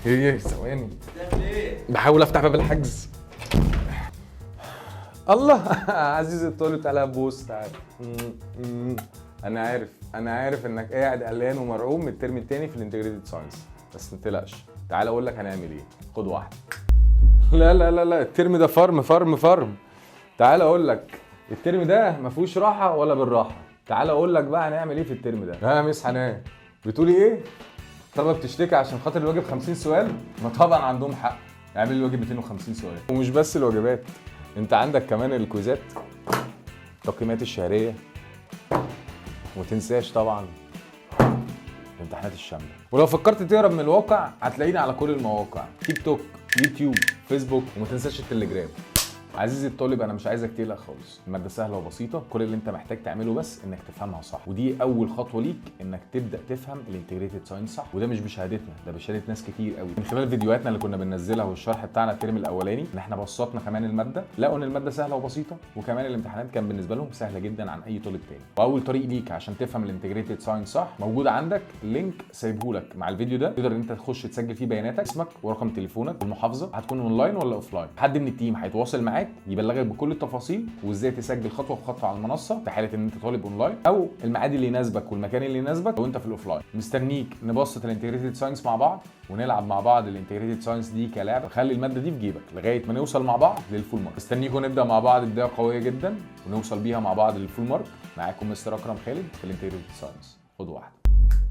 ايه ثواني بتعمل ايه؟ بحاول افتح باب الحجز. الله عزيزي الطالب تعالى بوس تعالى. انا عارف انك قاعد قلقان ومرعوب من الترم الثاني في الانتجريتد ساينس، بس ما تقلقش، تعالى اقول لك هنعمل ايه. خد واحده. لا لا لا لا، الترم ده فرم. تعالى اقول لك الترم ده ما فيهوش راحه ولا بالراحه. تعالى اقول لك بقى هنعمل ايه في الترم ده. يا مس حنان بتقولي ايه؟ طلبه بتشتكي عشان خاطر الواجب 50 سؤال؟ ما طبعا عندهم حق، اعمل الواجب 250 سؤال. ومش بس الواجبات، انت عندك كمان الكويزات، التقييمات الشهريه، وما تنساش طبعا الامتحانات الشامله. ولو فكرت تهرب من الواقع هتلاقيني على كل المواقع، تيك توك، يوتيوب، فيسبوك، وما تنساش التليجرام. عزيزي الطالب انا مش عايزك تقلق خالص، الماده سهله وبسيطه، كل اللي انت محتاج تعمله بس انك تفهمها صح، ودي اول خطوه ليك انك تبدا تفهم الانتجريتد ساينس صح، وده مش بشهادتنا، ده بشهاده ناس كتير قوي. من خلال فيديوهاتنا اللي كنا بننزلها والشرح بتاعنا الترم الاولاني ان احنا بسطنا كمان الماده، لقوا ان الماده سهله وبسيطه، وكمان الامتحانات كان بالنسبه لهم سهله جدا عن اي طالب تاني. واول طريق ليك عشان تفهم الانتجريتد ساينس صح موجود عندك، اللينك سايبهولك مع الفيديو ده، تقدر انت تخش تسجل فيه بياناتك، اسمك ورقم تليفونك والمحافظه، هتكون اونلاين ولا اوفلاين. حد من التيم هيتواصل معاك يبلغك بكل التفاصيل وازاي تسجل خطوه بخطوه على المنصه في حاله ان انت طالب اونلاين، او الميعاد اللي يناسبك والمكان اللي يناسبك لو انت في الاوفلاين. مستنيك نبسط الانتجريتد ساينس مع بعض ونلعب مع بعض الانتجريتد ساينس دي كلعبه، خلي الماده دي في جيبك لغايه ما نوصل مع بعض للفول مارك. مستنيكم نبدا مع بعض بدايه قويه جدا ونوصل بيها مع بعض للفول مارك. معاكم مستر اكرم خالد في الانتجريتد ساينس. خد واحده.